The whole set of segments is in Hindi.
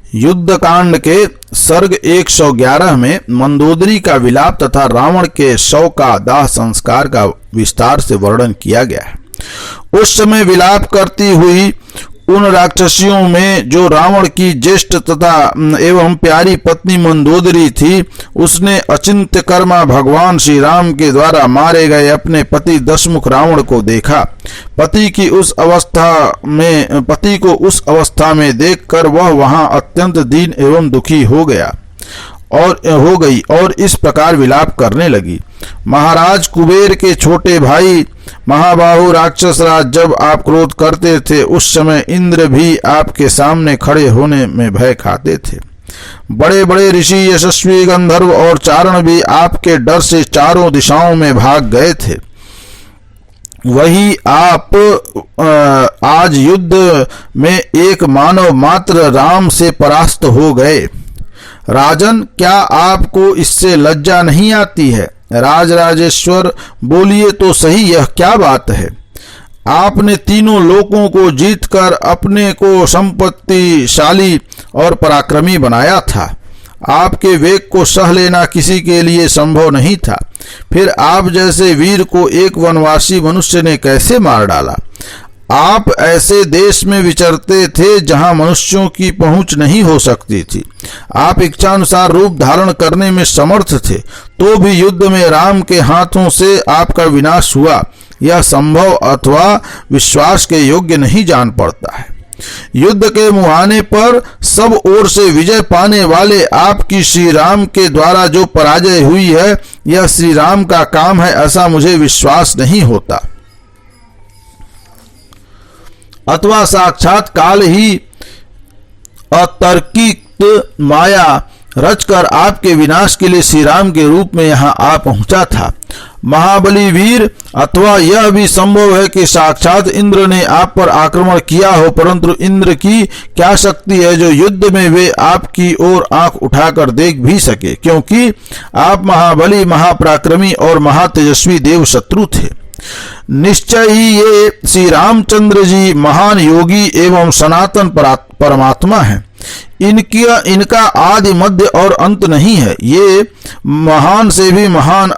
युद्ध कांड के सर्ग 111 में मंदोदरी का विलाप तथा रावण के शव का दाह संस्कार का विस्तार से वर्णन किया गया है। उस समय विलाप करती हुई उन राक्षसियों में जो रावण की ज्येष्ठ तथा एवं प्यारी पत्नी मंदोदरी थी, उसने अचिंत्य कर्मा भगवान श्री राम के द्वारा मारे गए अपने पति दशमुख रावण को देखा। पति को उस अवस्था में देखकर वह वहां अत्यंत दीन एवं दुखी हो गई और इस प्रकार विलाप करने लगी। महाराज कुबेर के छोटे भाई महाबाहु राक्षस राज जब आप क्रोध करते थे, उस समय इंद्र भी आपके सामने खड़े होने में भय खाते थे। बड़े बड़े ऋषि, यशस्वी गंधर्व और चारण भी आपके डर से चारों दिशाओं में भाग गए थे। वही आप आज युद्ध में एक मानव मात्र राम से परास्त हो गए। राजन, क्या आपको इससे लज्जा नहीं आती है? राजराजेश्वर, बोलिए तो सही, यह क्या बात है? आपने तीनों लोकों को जीतकर अपने को संपत्तिशाली और पराक्रमी बनाया था। आपके वेग को सह लेना किसी के लिए संभव नहीं था। फिर आप जैसे वीर को एक वनवासी मनुष्य ने कैसे मार डाला? आप ऐसे देश में विचरते थे जहां मनुष्यों की पहुंच नहीं हो सकती थी। आप इच्छानुसार रूप धारण करने में समर्थ थे, तो भी युद्ध में राम के हाथों से आपका विनाश हुआ, यह संभव अथवा विश्वास के योग्य नहीं जान पड़ता है। युद्ध के मुहाने पर सब ओर से विजय पाने वाले आपकी श्री राम के द्वारा जो पराजय हुई है, यह श्री राम का काम है, ऐसा मुझे विश्वास नहीं होता। अथवा साक्षात काल ही अतर्कित माया रचकर आपके विनाश के लिए श्री राम के रूप में यहाँ आ पहुंचा था। महाबली वीर, अथवा यह भी संभव है कि साक्षात इंद्र ने आप पर आक्रमण किया हो, परंतु इंद्र की क्या शक्ति है जो युद्ध में वे आपकी ओर आंख उठाकर देख भी सके, क्योंकि आप महाबली, महापराक्रमी और महातेजस्वी देव शत्रु थे। निश्चय ही ये श्री रामचंद्र जी महान योगी एवं सनातन परमात्मा है। इनका आदि मध्य और अंत नहीं है। ये महान से भी महान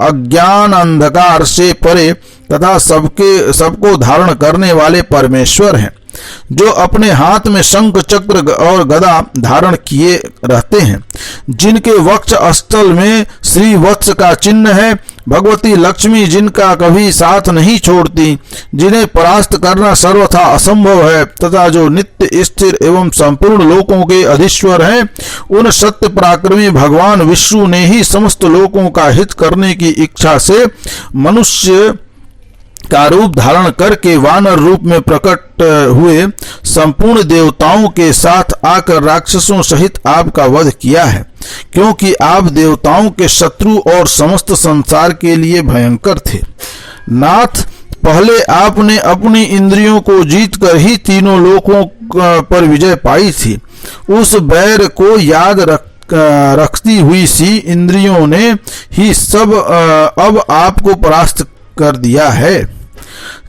अज्ञान अंधकार से परे तथा सबको धारण करने वाले परमेश्वर हैं, जो अपने हाथ में शंख चक्र और गदा धारण किए रहते हैं, जिनके वक्ष स्थल में श्री वत्स का चिन्ह है। भगवती लक्ष्मी जिनका कभी साथ नहीं छोड़ती, जिन्हें परास्त करना सर्वथा असंभव है तथा जो नित्य स्थिर एवं संपूर्ण लोकों के अधीश्वर हैं, उन सत्य पराक्रमी भगवान विष्णु ने ही समस्त लोकों का हित करने की इच्छा से मनुष्य का रूप धारण करके वानर रूप में प्रकट हुए संपूर्ण देवताओं के साथ आकर राक्षसों सहित आपका वध किया है, क्योंकि आप देवताओं के शत्रु और समस्त संसार के लिए भयंकर थे। नाथ, पहले आपने अपनी इंद्रियों को जीतकर ही तीनों लोकों पर विजय पाई थी। उस बैर को याद रखती हुई सी इंद्रियों ने ही सब अब आपको परास्त कर दिया है।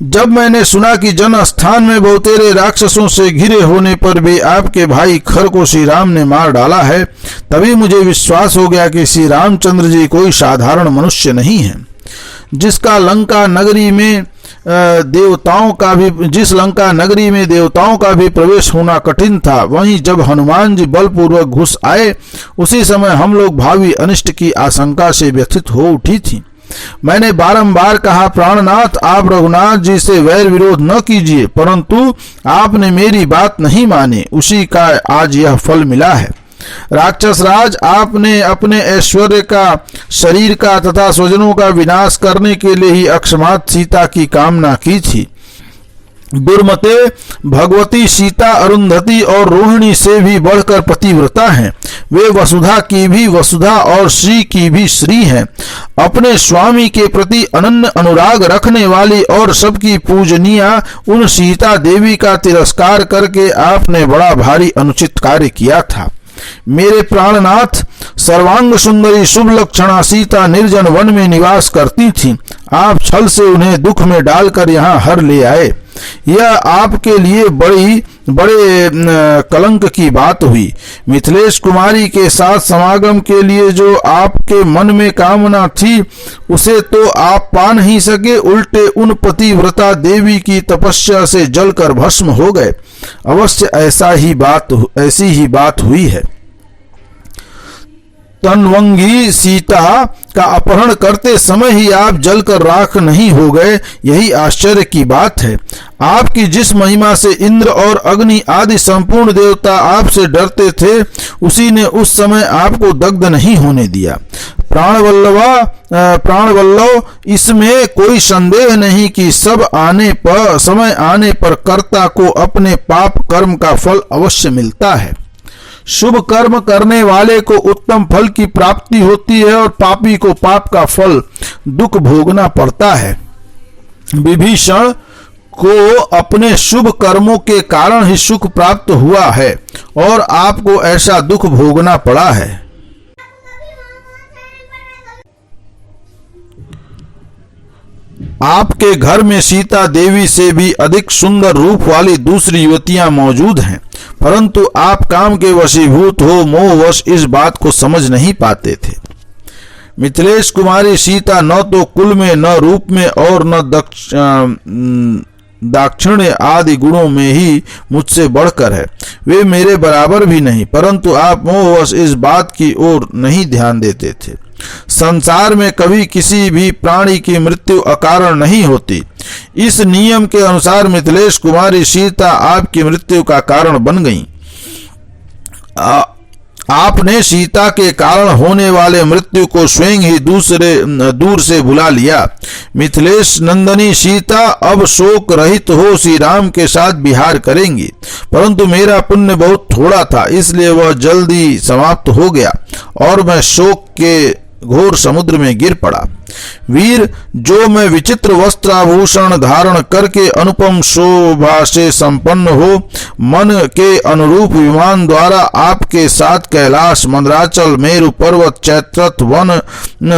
जब मैंने सुना कि जन स्थान में बहुतेरे राक्षसों से घिरे होने पर भी आपके भाई खर को श्री राम ने मार डाला है, तभी मुझे विश्वास हो गया कि श्री रामचंद्र जी कोई साधारण मनुष्य नहीं है। जिस लंका नगरी में देवताओं का भी प्रवेश होना कठिन था, वहीं जब हनुमान जी बलपूर्वक घुस आए, उसी समय हम लोग भावी अनिष्ट की आशंका से व्यथित हो उठी थी। मैंने बारंबार कहा, प्राणनाथ, आप रघुनाथ जी से वैर विरोध न कीजिए, परंतु आपने मेरी बात नहीं मानी। उसी का आज यह फल मिला है। राक्षस राज, आपने अपने ऐश्वर्य का, शरीर का तथा स्वजनों का विनाश करने के लिए ही अक्षमात सीता की कामना की थी। दुर्मते, भगवती सीता अरुंधति और रोहिणी से भी बढ़कर पतिव्रता हैं। वे वसुधा की भी वसुधा और श्री की भी श्री हैं। अपने स्वामी के प्रति अनन्य अनुराग रखने वाली और सबकी पूजनीय उन सीता देवी का तिरस्कार करके आपने बड़ा भारी अनुचित कार्य किया था। मेरे प्राणनाथ, सर्वांग सुंदरी शुभ लक्षणा सीता निर्जन वन में निवास करती थी। आप छल से उन्हें दुख में डालकर यहाँ हर ले आए। यह आपके लिए बड़ी बड़े कलंक की बात हुई। मिथिलेश कुमारी के साथ समागम के लिए जो आपके मन में कामना थी उसे तो आप पा नहीं सके, उल्टे उन पतिव्रता देवी की तपस्या से जलकर भस्म हो गए। अवश्य ऐसी ही बात हुई है। तन्वंगी सीता का अपहरण करते समय ही आप जलकर राख नहीं हो गए, यही आश्चर्य की बात है। आपकी जिस महिमा से इंद्र और अग्नि आदि संपूर्ण देवता आपसे डरते थे, उसी ने उस समय आपको दग्ध नहीं होने दिया। प्राणवल्लभ, इसमें कोई संदेह नहीं कि समय आने पर कर्ता को अपने पाप कर्म का फल अवश्य मिलता है। शुभ कर्म करने वाले को उत्तम फल की प्राप्ति होती है और पापी को पाप का फल दुख भोगना पड़ता है। विभीषण को अपने शुभ कर्मों के कारण ही सुख प्राप्त हुआ है और आपको ऐसा दुख भोगना पड़ा है। आपके घर में सीता देवी से भी अधिक सुंदर रूप वाली दूसरी युवतियां मौजूद हैं, परंतु आप काम के वशीभूत हो मोहवश इस बात को समझ नहीं पाते थे। मिथिलेश कुमारी सीता न तो कुल में, न रूप में और न दाक्षिण्य आदि गुणों में ही मुझसे बढ़कर है। वे मेरे बराबर भी नहीं, परंतु आप मोहवश इस बात की ओर नहीं ध्यान देते थे। संसार में कभी किसी भी प्राणी की मृत्यु अकारण नहीं होती। इस नियम के अनुसार मिथिलेश कुमारी सीता आपकी मृत्यु का कारण बन गईं। आपने सीता के कारण होने वाले मृत्यु को स्वयं ही दूर से बुला लिया। मिथिलेश नंदनी सीता अब शोक रहित हो श्री राम के साथ विहार करेंगी, परंतु मेरा पुण्य बहुत थोड़ा था, इसलिए वह जल्दी समाप्त हो गया और मैं शोक के घोर समुद्र में गिर पड़ा। वीर, जो मैं विचित्र वस्त्राभूषण धारण करके अनुपम शोभा से संपन्न हो, मन के अनुरूप विमान द्वारा आपके साथ कैलाश, मंदराचल, मेरु पर्वत, चैत्रथ वन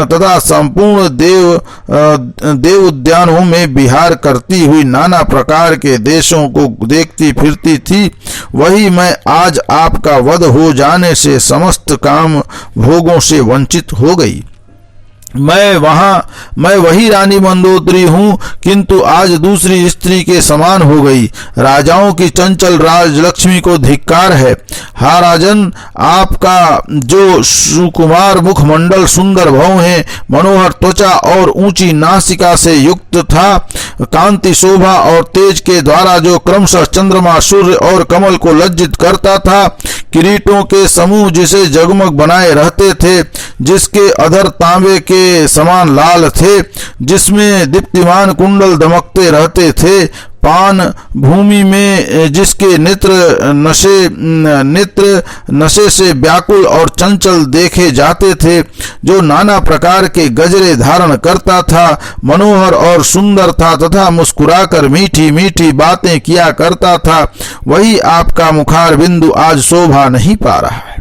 तथा संपूर्ण देव उद्यानों में विहार करती हुई नाना प्रकार के देशों को देखती फिरती थी, वही मैं आज आपका वध हो जाने से समस्त काम भोगों से वंचित हो गई। मैं वही रानी मंदोदरी हूँ, किंतु आज दूसरी स्त्री के समान हो गई। राजाओं की चंचल राजलक्ष्मी को धिक्कार है। हा राजन, आपका जो सुकुमार मुखमंडल, सुंदर भव है, मनोहर त्वचा और ऊंची नासिका से युक्त था, कांति, शोभा और तेज के द्वारा जो क्रमशः चंद्रमा, सूर्य और कमल को लज्जित करता था, किरीटों के समूह जिसे जगमग बनाए रहते थे, जिसके अधर तांबे के समान लाल थे, जिसमें दीप्तिमान कुंडल दमकते रहते थे, पान भूमि में जिसके नेत्र नशे से व्याकुल और चंचल देखे जाते थे, जो नाना प्रकार के गजरे धारण करता था, मनोहर और सुंदर था तथा मुस्कुराकर मीठी मीठी बातें किया करता था, वही आपका मुखार बिंदु आज शोभा नहीं पा रहा है।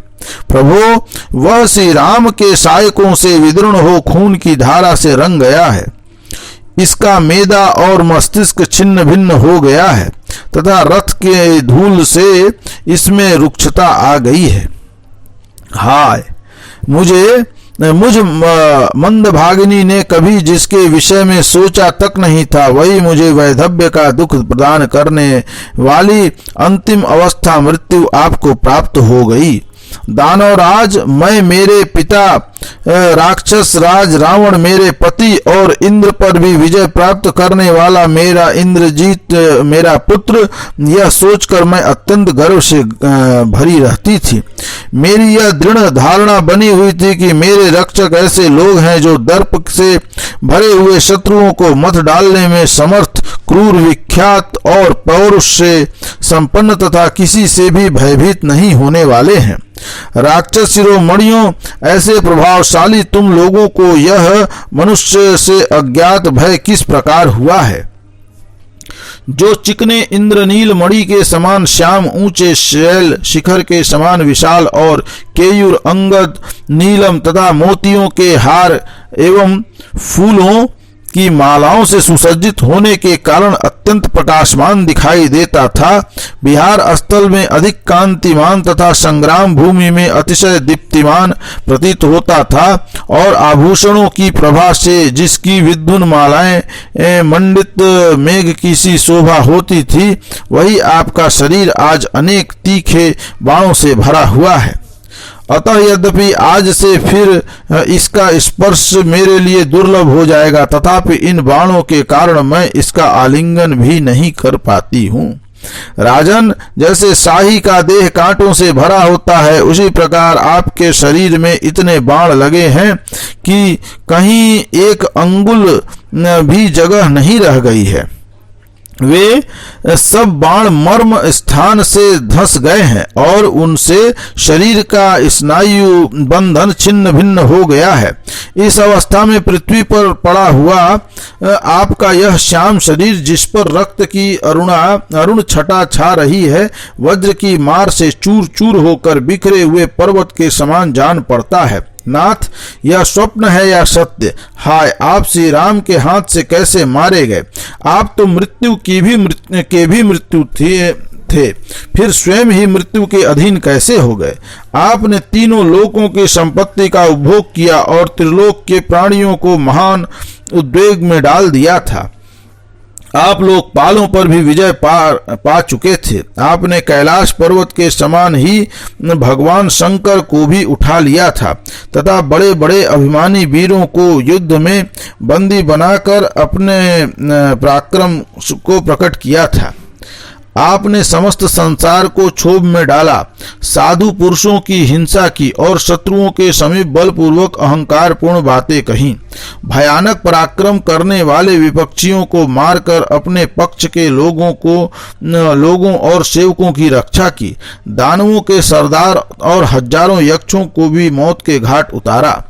प्रभो, वह श्री राम के सायकों से विदीर्ण हो खून की धारा से रंग गया है। इसका मेदा और मस्तिष्क छिन्न भिन्न हो गया है तथा रथ के धूल से इसमें रुक्षता आ गई है। हाय, मुझ मंदभागिनी ने कभी जिसके विषय में सोचा तक नहीं था, वही मुझे वैधव्य का दुख प्रदान करने वाली अंतिम अवस्था मृत्यु आपको प्राप्त हो गई। दानवराज, मैं, मेरे पिता राक्षस राज रावण, मेरे पति और इंद्र पर भी विजय प्राप्त करने वाला मेरा इंद्रजीत मेरा पुत्र, यह सोचकर मैं अत्यंत गर्व से भरी रहती थी। मेरी यह दृढ़ धारणा बनी हुई थी कि मेरे रक्षक ऐसे लोग हैं जो दर्प से भरे हुए शत्रुओं को मत डालने में समर्थ, क्रूर, विख्यात और पौरुष से संपन्न तथा किसी से भी भयभीत नहीं होने वाले हैं। राक्षस शिरोमणियों, ऐसे प्रभावशाली तुम लोगों को यह मनुष्य से अज्ञात भय किस प्रकार हुआ है? जो चिकने इंद्रनील मणि के समान श्याम, ऊंचे शैल शिखर के समान विशाल और केयूर, अंगद, नीलम तथा मोतियों के हार एवं फूलों की मालाओं से सुसज्जित होने के कारण अत्यंत प्रकाशमान दिखाई देता था। विहार स्थल में अधिक कांतिमान तथा संग्राम भूमि में अतिशय दीप्तिमान प्रतीत होता था और आभूषणों की प्रभा से जिसकी विद्युन मालाएं मंडित मेघ की सी शोभा होती थी, वही आपका शरीर आज अनेक तीखे बाणों से भरा हुआ है। अतः यद्यपि आज से फिर इसका स्पर्श मेरे लिए दुर्लभ हो जाएगा, तथापि इन बाणों के कारण मैं इसका आलिंगन भी नहीं कर पाती हूँ। राजन, जैसे शाही का देह कांटों से भरा होता है, उसी प्रकार आपके शरीर में इतने बाण लगे हैं कि कहीं एक अंगुल भी जगह नहीं रह गई है। वे सब बाण मर्म स्थान से धंस गए हैं और उनसे शरीर का स्नायु बंधन छिन्न भिन्न हो गया है। इस अवस्था में पृथ्वी पर पड़ा हुआ आपका यह श्याम शरीर, जिस पर रक्त की अरुण छटा छा रही है, वज्र की मार से चूर चूर होकर बिखरे हुए पर्वत के समान जान पड़ता है। नाथ, यह स्वप्न है या सत्य? हाय, आप श्री राम के हाथ से कैसे मारे गए? आप तो मृत्यु की भी मृत्यु थे, फिर स्वयं ही मृत्यु के अधीन कैसे हो गए? आपने तीनों लोकों की संपत्ति का उपभोग किया और त्रिलोक के प्राणियों को महान उद्वेग में डाल दिया था। आप लोकपालों पर भी विजय पा चुके थे। आपने कैलाश पर्वत के समान ही भगवान शंकर को भी उठा लिया था तथा बड़े बड़े अभिमानी वीरों को युद्ध में बंदी बनाकर अपने पराक्रम को प्रकट किया था। आपने समस्त संसार को क्षोभ में डाला, साधु पुरुषों की हिंसा की और शत्रुओं के समीप बलपूर्वक अहंकार पूर्ण बातें कहीं। भयानक पराक्रम करने वाले विपक्षियों को मारकर अपने पक्ष के लोगों और सेवकों की रक्षा की। दानवों के सरदार और हजारों यक्षों को भी मौत के घाट उतारा।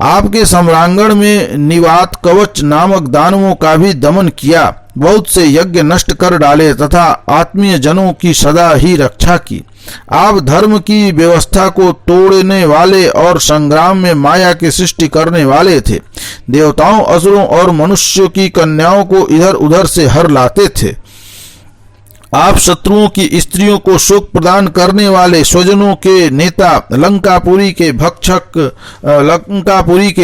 आपके सम्रांगण में निवात कवच नामक दानवों का भी दमन किया। बहुत से यज्ञ नष्ट कर डाले तथा आत्मीय जनों की सदा ही रक्षा की। आप धर्म की व्यवस्था को तोड़ने वाले और संग्राम में माया की सृष्टि करने वाले थे। देवताओं, असुरों और मनुष्यों की कन्याओं को इधर उधर से हर लाते थे। आप शत्रुओं की स्त्रियों को शोक प्रदान करने वाले, स्वजनों के नेता, लंकापुरी के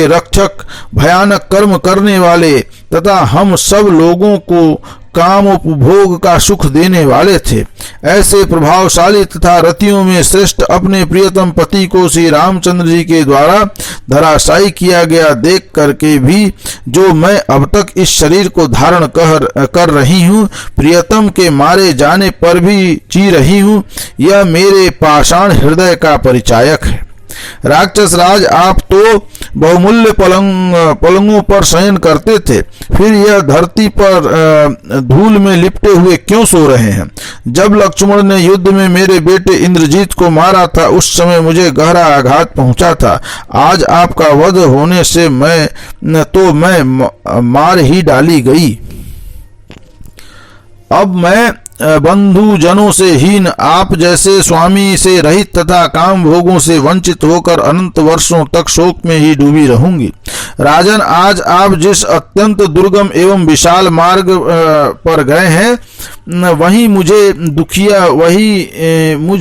रक्षक, भयानक कर्म करने वाले तथा हम सब लोगों को काम उपभोग का सुख देने वाले थे। ऐसे प्रभावशाली तथा रतियों में श्रेष्ठ अपने प्रियतम पति को श्री रामचंद्र जी के द्वारा धराशायी किया गया देख करके भी जो मैं अब तक इस शरीर को धारण कर रही हूँ, प्रियतम के मारे जाने पर भी जी रही हूँ, यह मेरे पाषाण हृदय का परिचायक है। राक्षस राज, आप तो बहुमूल्य पलंगों पर शयन करते थे, फिर यह धरती पर धूल में लिपटे हुए क्यों सो रहे हैं? जब लक्ष्मण ने युद्ध में मेरे बेटे इंद्रजीत को मारा था, उस समय मुझे गहरा आघात पहुंचा था। आज आपका वध होने से मैं मार ही डाली गई। अब मैं बंधु जनों से हीन, आप जैसे स्वामी से रहित तथा काम भोगों से वंचित होकर अनंत वर्षों तक शोक में ही डूबी रहूंगी। राजन, आज आप जिस अत्यंत दुर्गम एवं विशाल मार्ग पर गए हैं, वही मुझ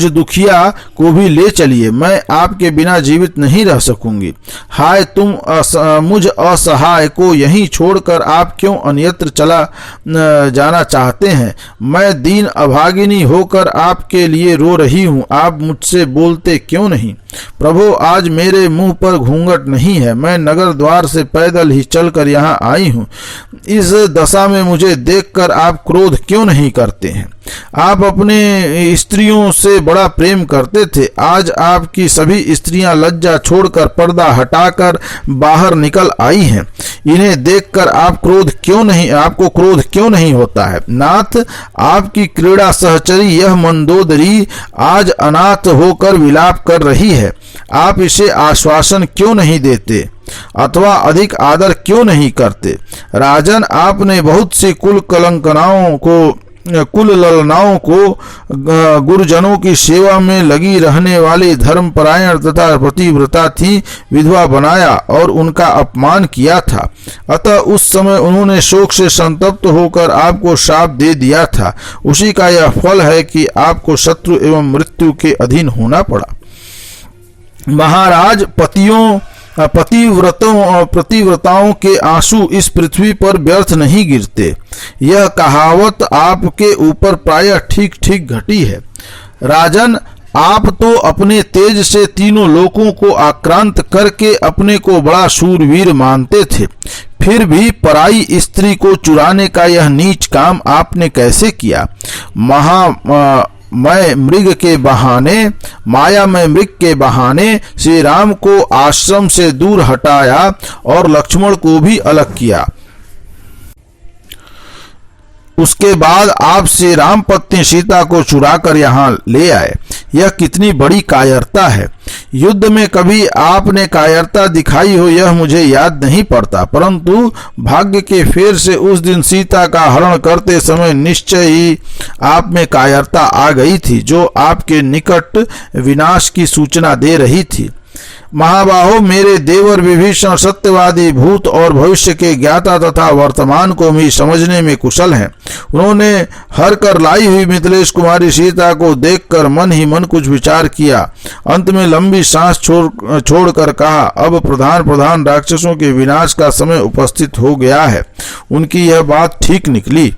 दुखिया को भी ले चलिए। मैं आपके बिना जीवित नहीं रह सकूंगी। हाय, तुम मुझ असहाय को यहीं छोड़कर आप क्यों अन्यत्र चला जाना चाहते हैं? मैं दीन अभागिनी होकर आपके लिए रो रही हूँ, आप मुझसे बोलते क्यों नहीं? प्रभु, आज मेरे मुंह पर घूंघट नहीं है, मैं नगर द्वार से पैदल ही चलकर यहाँ आई हूँ। इस दशा में मुझे देखकर आप क्रोध क्यों नहीं करते हैं? आप अपने स्त्रियों से बड़ा प्रेम करते थे, आज आपकी सभी स्त्रियां लज्जा छोड़कर पर्दा हटाकर बाहर निकल आई हैं। इन्हें देखकर आपको क्रोध क्यों नहीं होता है? नाथ, आपकी क्रीड़ा सहचरी यह मंदोदरी आज अनाथ होकर विलाप कर रही है। आप इसे आश्वासन क्यों नहीं देते अथवा अधिक आदर क्यों नहीं करते? राजन, आपने बहुत सी कुल कलंकनाओं को कुल ललनाओं को गुरुजनों की सेवा में लगी रहने वाली धर्मपरायण तथा पतिव्रता थी विधवा बनाया और उनका अपमान किया था। अतः उस समय उन्होंने शोक से संतप्त होकर आपको शाप दे दिया था। उसी का यह फल है कि आपको शत्रु एवं मृत्यु के अधीन होना पड़ा। महाराज, पतिव्रताओं के आंसू इस पृथ्वी पर व्यर्थ नहीं गिरते। यह कहावत आपके ऊपर प्रायः ठीक ठीक घटी है। राजन, आप तो अपने तेज से तीनों लोकों को आक्रांत करके अपने को बड़ा शूरवीर मानते थे, फिर भी पराई स्त्री को चुराने का यह नीच काम आपने कैसे किया? माया में मृग के बहाने श्री राम को आश्रम से दूर हटाया और लक्ष्मण को भी अलग किया। उसके बाद आप श्री राम पत्नी सीता को चुराकर यहाँ ले आए। यह कितनी बड़ी कायरता है। युद्ध में कभी आपने कायरता दिखाई हो यह मुझे याद नहीं पड़ता, परंतु भाग्य के फेर से उस दिन सीता का हरण करते समय निश्चय ही आप में कायरता आ गई थी, जो आपके निकट विनाश की सूचना दे रही थी। महाबाहो, मेरे देवर विभीषण सत्यवादी, भूत और भविष्य के ज्ञाता तथा वर्तमान को भी समझने में कुशल हैं। उन्होंने हर कर लाई हुई मिथिलेश कुमारी सीता को देखकर मन ही मन कुछ विचार किया। अंत में लंबी सांस छोड़कर कहा, अब प्रधान राक्षसों के विनाश का समय उपस्थित हो गया है। उनकी यह बात ठीक निकली।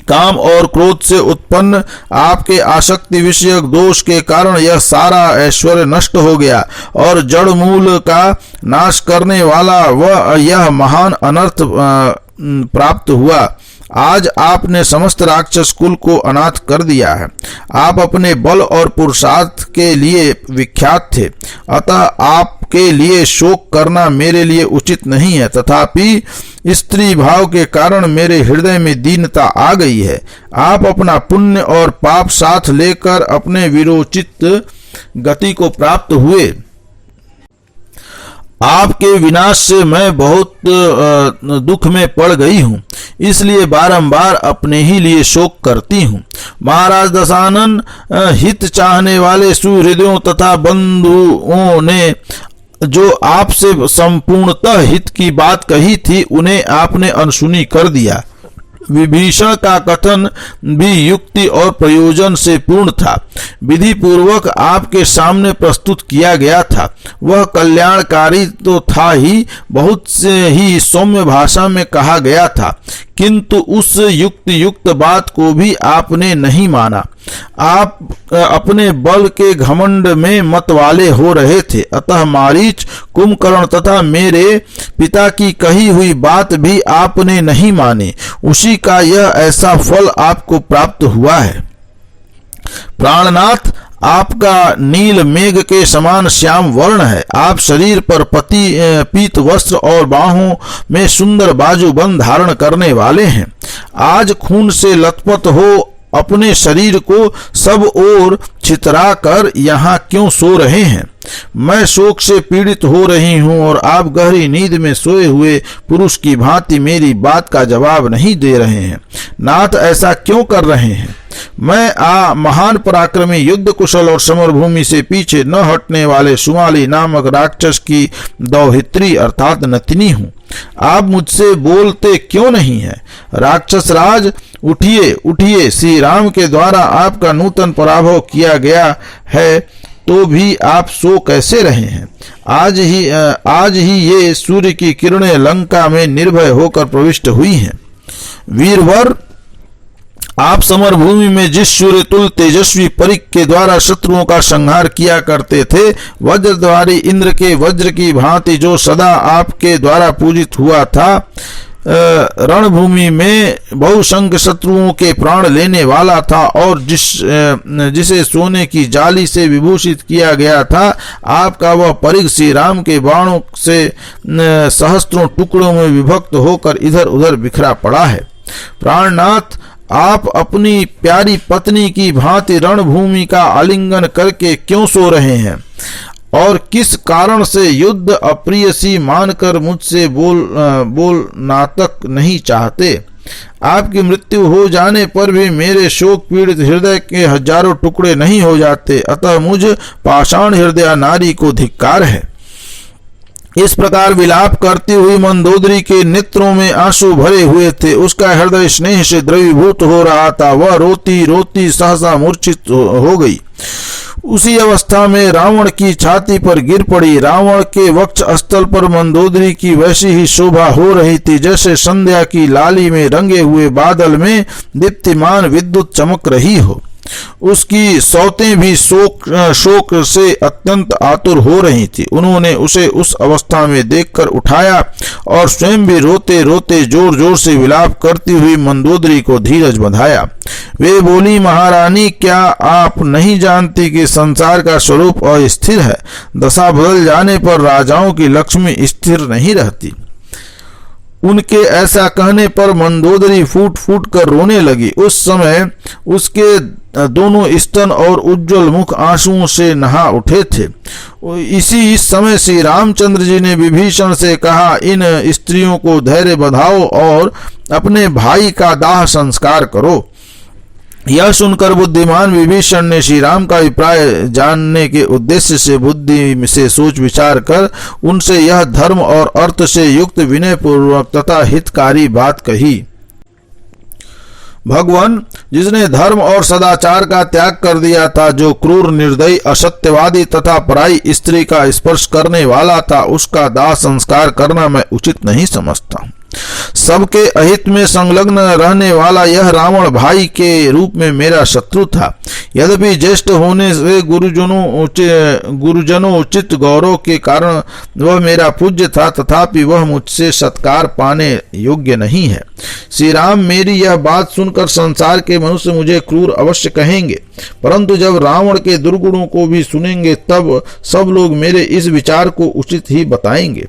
काम और क्रोध से उत्पन्न आपके आसक्ति विषयक दोष के कारण यह सारा ऐश्वर्य नष्ट हो गया और जड़ मूल का नाश करने वाला वह यह महान अनर्थ प्राप्त हुआ। आज आपने समस्त राक्षस कुल को अनाथ कर दिया है। आप अपने बल और पुरुषार्थ के लिए विख्यात थे, अतः आपके लिए शोक करना मेरे लिए उचित नहीं है। तथापि स्त्री भाव के कारण मेरे हृदय में दीनता आ गई है। आप अपना पुण्य और पाप साथ लेकर अपने विरोचित गति को प्राप्त हुए। आपके विनाश से मैं बहुत दुख में पड़ गई हूँ, इसलिए बारंबार अपने ही लिए शोक करती हूँ। महाराज दशानन, हित चाहने वाले सुहृदयों तथा बंधुओं ने जो आपसे संपूर्णतः हित की बात कही थी, उन्हें आपने अनसुनी कर दिया। विभीषण का कथन भी युक्ति और प्रयोजन से पूर्ण था, विधि पूर्वक आपके सामने प्रस्तुत किया गया था। वह कल्याणकारी तो था ही, बहुत से ही सौम्य भाषा में कहा गया था, किंतु उस युक्त बात को भी आपने नहीं माना। आप अपने बल के घमंड में मत वाले हो रहे थे, अतः मारीच, कुंभकर्ण तथा मेरे पिता की कही हुई बात भी आपने नहीं मानी। उसी का यह ऐसा फल आपको प्राप्त हुआ है। प्राणनाथ, आपका नील मेघ के समान श्याम वर्ण है। आप शरीर पर पीत वस्त्र और बाहों में सुंदर बाजूबंद धारण करने वाले हैं। आज खून से लथपथ हो अपने शरीर को सब ओर छितरा कर यहाँ क्यों सो रहे हैं? मैं शोक से पीड़ित हो रही हूँ और आप गहरी नींद में सोए हुए पुरुष की भांति मेरी बात का जवाब नहीं दे रहे हैं। नाथ, ऐसा क्यों कर रहे हैं? मैं महान पराक्रमी, युद्ध कुशल और समर भूमि से पीछे न हटने वाले सुमाली नामक राक्षस की दौहित्री अर्थात नतिनी हूँ। आप मुझसे बोलते क्यों नहीं हैं? राक्षस राज, उठिए उठिए, श्री राम के द्वारा आपका नूतन पराभव किया गया है, तो भी आप सो कैसे रहे हैं? आज ही ये सूर्य की किरणें लंका में निर्भय होकर प्रविष्ट हुई हैं। वीरवर, आप समर भूमि में जिस सूर्यतुल तेजस्वी परिक के द्वारा शत्रुओं का संहार किया करते थे, वज्रधारी इंद्र के वज्र की भांति जो सदा आपके द्वारा पूजित हुआ था, रणभूमि में बहुसंख्य शत्रुओं के प्राण लेने वाला था और जिसे सोने की जाली से विभूषित किया गया था, आपका वह परिघ श्री राम के बाणों से सहस्त्रों टुकड़ों में विभक्त होकर इधर उधर बिखरा पड़ा है। प्राणनाथ, आप अपनी प्यारी पत्नी की भांति रणभूमि का आलिंगन करके क्यों सो रहे हैं और किस कारण से युद्ध अप्रिय सी मानकर मुझसे बोल नातक नहीं चाहते? आपकी मृत्यु हो जाने पर भी मेरे शोक पीड़ित हृदय के हजारों टुकड़े नहीं हो जाते, अतः मुझ पाषाण हृदय नारी को धिक्कार है। इस प्रकार विलाप करती हुई मंदोदरी के नेत्रों में आंसू भरे हुए थे। उसका हृदय स्नेह से द्रवीभूत हो रहा था। वह रोती रोती सहसा मूर्छित हो गई। उसी अवस्था में रावण की छाती पर गिर पड़ी। रावण के वक्ष स्थल पर मंदोदरी की वैसी ही शोभा हो रही थी जैसे संध्या की लाली में रंगे हुए बादल में दीप्तिमान विद्युत चमक रही हो। उसकी सौतें भी शोक से अत्यंत आतुर हो रही थी। उन्होंने उसे उस अवस्था में देखकर उठाया और स्वयं भी रोते रोते जोर जोर से विलाप करती हुई मंदोदरी को धीरज बंधाया। वे बोली, महारानी, क्या आप नहीं जानती कि संसार का स्वरूप अस्थिर है? दशा बदल जाने पर राजाओं की लक्ष्मी स्थिर नहीं रहती। उनके ऐसा कहने पर मंदोदरी फूट फूट कर रोने लगी। उस समय उसके दोनों स्तन और उज्जवल मुख आंसुओं से नहा उठे थे। इसी समय श्री रामचंद्र जी ने विभीषण से कहा, इन स्त्रियों को धैर्य बंधाओ और अपने भाई का दाह संस्कार करो। यह सुनकर बुद्धिमान विभीषण ने श्री राम का अभिप्राय जानने के उद्देश्य से बुद्धि से सोच विचार कर उनसे यह धर्म और अर्थ से युक्त विनय पूर्वक तथा हितकारी बात कही। भगवान, जिसने धर्म और सदाचार का त्याग कर दिया था, जो क्रूर, निर्दयी, असत्यवादी तथा पराई स्त्री का स्पर्श करने वाला था, उसका दाह संस्कार करना मैं उचित नहीं समझता। सबके अहित में संलग्न रहने वाला यह रावण भाई के रूप में मेरा शत्रु था। यद्यपि ज्येष्ठ होने से गुरुजनों उचित गौरव के कारण वह मेरा पूज्य था, तथापि वह मुझसे सत्कार पाने योग्य नहीं है। श्री राम, मेरी यह बात सुनकर संसार के मनुष्य मुझे क्रूर अवश्य कहेंगे, परंतु जब रावण के दुर्गुणों को भी सुनेंगे तब सब लोग मेरे इस विचार को उचित ही बताएंगे।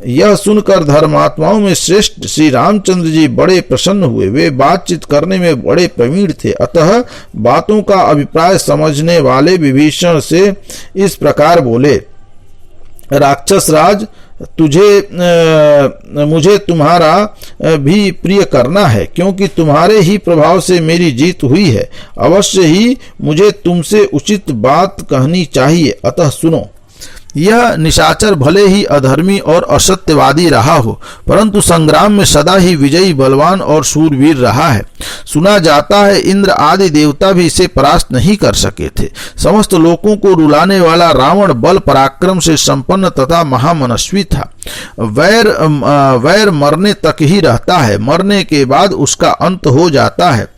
यह सुनकर धर्मात्माओं में श्रेष्ठ श्री रामचंद्र जी बड़े प्रसन्न हुए। वे बातचीत करने में बड़े प्रवीण थे, अतः बातों का अभिप्राय समझने वाले विभीषण से इस प्रकार बोले, राक्षस राज, मुझे तुम्हारा भी प्रिय करना है, क्योंकि तुम्हारे ही प्रभाव से मेरी जीत हुई है। अवश्य ही मुझे तुमसे उचित बात कहनी चाहिए, अतः सुनो। यह निशाचर भले ही अधर्मी और असत्यवादी रहा हो, परंतु संग्राम में सदा ही विजयी, बलवान और शूरवीर रहा है। सुना जाता है इंद्र आदि देवता भी इसे परास्त नहीं कर सके थे। समस्त लोगों को रुलाने वाला रावण बल पराक्रम से संपन्न तथा महामनस्वी था। वैर मरने तक ही रहता है, मरने के बाद उसका अंत हो जाता है।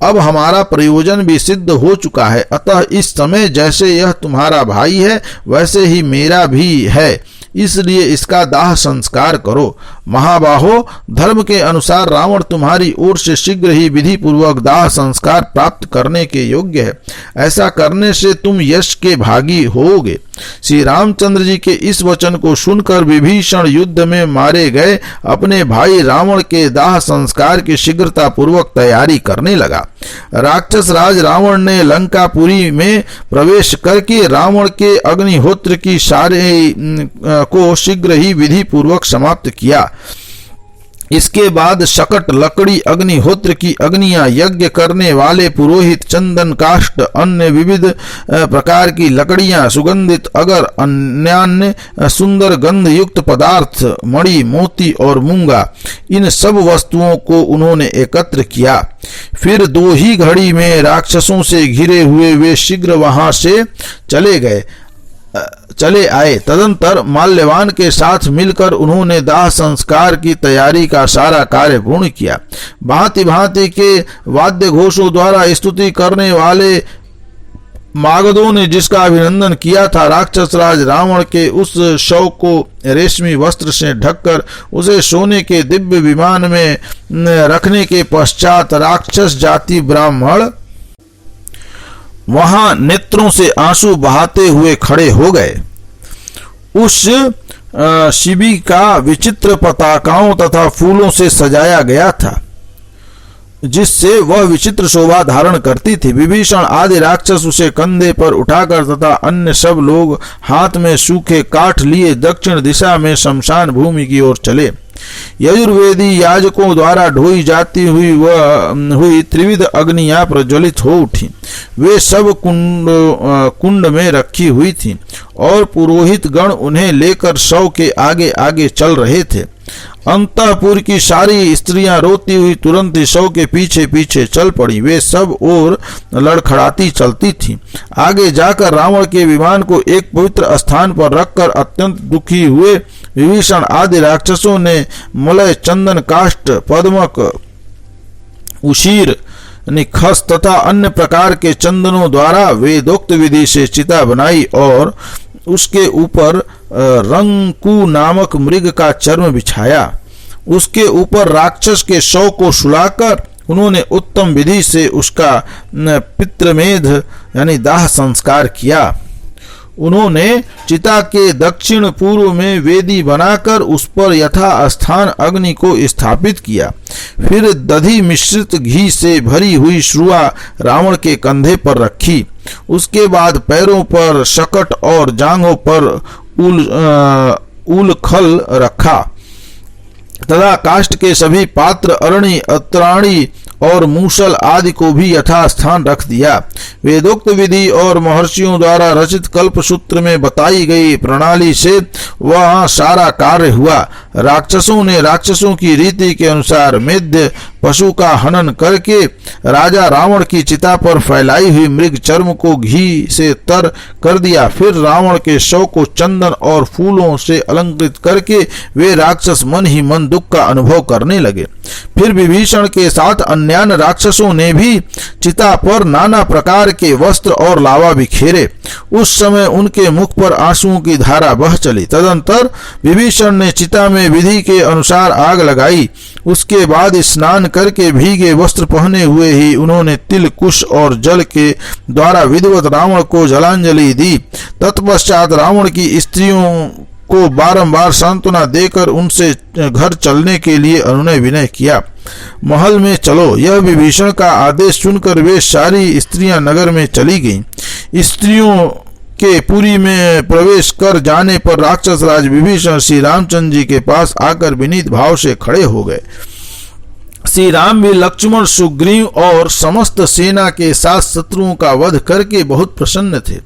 अब हमारा प्रयोजन भी सिद्ध हो चुका है, अतः इस समय जैसे यह तुम्हारा भाई है वैसे ही मेरा भी है, इसलिए इसका दाह संस्कार करो। महाबाहो, धर्म के अनुसार रावण तुम्हारी ओर से शीघ्र ही विधि पूर्वक दाह संस्कार प्राप्त करने के योग्य है। ऐसा करने से तुम यश के भागी होगे। श्री रामचंद्र जी के इस वचन को सुनकर विभीषण युद्ध में मारे गए अपने भाई रावण के दाह संस्कार की शीघ्रता पूर्वक तैयारी करने लगा। राक्षस राज रावण ने लंकापुरी में प्रवेश करके रावण के अग्निहोत्र की सारे को शीघ्र ही विधि पूर्वक समाप्त किया। इसके बाद शकट, लकड़ी, अग्निहोत्र की अग्नियां, यज्ञ करने वाले पुरोहित, चंदन, काष्ठ, अन्य विविध प्रकार की लकड़ियां, सुगंधित अगर, अन्यान्य सुंदर गंध युक्त पदार्थ, मणि, मोती और मूंगा, इन सब वस्तुओं को उन्होंने एकत्र किया। फिर 2 ही घड़ी में राक्षसों से घिरे हुए वे शीघ्र वहां से चले आए। तदंतर माल्यवान के साथ मिलकर उन्होंने दाह संस्कार की तैयारी का सारा कार्य पूर्ण किया। भांति भांति के वाद्य घोषों द्वारा स्तुति करने वाले मागधों ने जिसका अभिनंदन किया था, राक्षस राज रावण के उस शव को रेशमी वस्त्र से ढककर उसे सोने के दिव्य विमान में रखने के पश्चात राक्षस जाति ब्राह्मण वहां नेत्रों से आंसू बहाते हुए खड़े हो गए। उस शिबी का विचित्र पताकाओं तथा फूलों से सजाया गया था, जिससे वह विचित्र शोभा धारण करती थी। विभीषण आदि राक्षस उसे कंधे पर उठाकर तथा अन्य सब लोग हाथ में सूखे काठ लिए दक्षिण दिशा में शमशान भूमि की ओर चले। यजुर्वेदी याजकों द्वारा ढोई जाती हुई त्रिविध अग्नियां प्रज्वलित हो उठी। वे सब कुंड में रखी हुई थीं और पुरोहित गण उन्हें लेकर शव के आगे आगे चल रहे थे। अंतःपुर की सारी स्त्रियां रोती हुई तुरंत शव के पीछे पीछे चल पड़ी। वे सब और लड़खड़ाती चलती थीं। आगे जाकर रावण के विमान को एक पवित्र स्थान पर रखकर अत्यंत दुखी हुए विभीषण आदि राक्षसों ने मलय, चंदन, काष्ठ, पद्मक, उशीर, खस तथा अन्य प्रकार के चंदनों द्वारा वेदोक्त विधि से चिता बनाई और उसके ऊपर रंकू नामक मृग का चर्म बिछाया। उसके ऊपर राक्षस के शव को सुलाकर उन्होंने उत्तम विधि से उसका पितृमेध यानी दाह संस्कार किया। उन्होंने चिता के दक्षिण पूर्व में वेदी बनाकर उस पर यथा स्थान अग्नि को स्थापित किया। फिर दधि मिश्रित घी से भरी हुई श्रुआ रावण के कंधे पर रखी। उसके बाद पैरों पर शकट और जांघों पर उलखल रखा तथा काष्ठ के सभी पात्र, अरणी, अत्राणी और मूसल आदि को भी यथास्थान रख दिया। वेदोक्त विधि और महर्षियों द्वारा रचित कल्पसूत्र में बताई गई प्रणाली से वह सारा कार्य हुआ। राक्षसों ने राक्षसों की रीति के अनुसार मेद्य पशु का हनन करके राजा रावण की चिता पर फैलाई हुई मृग चर्म को घी से तर कर दिया। फिर रावण के शव को चंदन और फूलों से अलंकृत करके वे राक्षस मन ही मन दुख का अनुभव करने लगे। फिर विभीषण के साथ अन्यान्य राक्षसों ने भी चिता पर नाना प्रकार के वस्त्र और लावा बिखेरे। उस समय उनके मुख पर आंसुओं की धारा बह चली। तदंतर विभीषण ने चिता में विधि के अनुसार आग लगाई। उसके बाद स्नान करके भीगे वस्त्र पहने हुए ही उन्होंने तिल, कुश और जल के द्वारा विधिवत रावण को जलांजलि दी। तत्पश्चात रावण की स्त्रियों को बारंबार सांत्वना देकर उनसे घर चलने के लिए अनुनय विनय किया। महल में चलो, यह विभीषण का आदेश सुनकर वे सारी स्त्रियां नगर में चली गईं। स्त्रियों के पुरी में प्रवेश कर जाने पर राक्षस राज विभीषण श्री रामचंद्र जी के पास आकर विनीत भाव से खड़े हो गए। श्री राम भी लक्ष्मण, सुग्रीव और समस्त सेना के साथ शत्रुओं का वध करके बहुत प्रसन्न थे।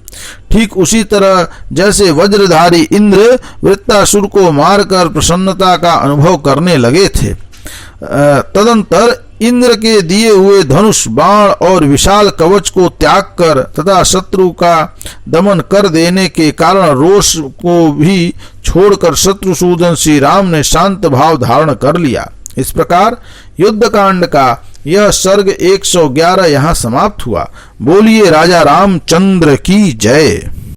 ठीक उसी तरह जैसे वज्रधारी इंद्र वृत्तासुर को मारकर प्रसन्नता का अनुभव करने लगे थे। तदंतर इंद्र के दिए हुए धनुष, बाण और विशाल कवच को त्याग कर तथा शत्रु का दमन कर देने के कारण रोष को भी छोड़कर शत्रुसूदन श्री राम ने शांत भाव धारण कर लिया। इस प्रकार युद्धकांड का यह सर्ग 111 यहाँ समाप्त हुआ। बोलिए राजा रामचंद्र की जय।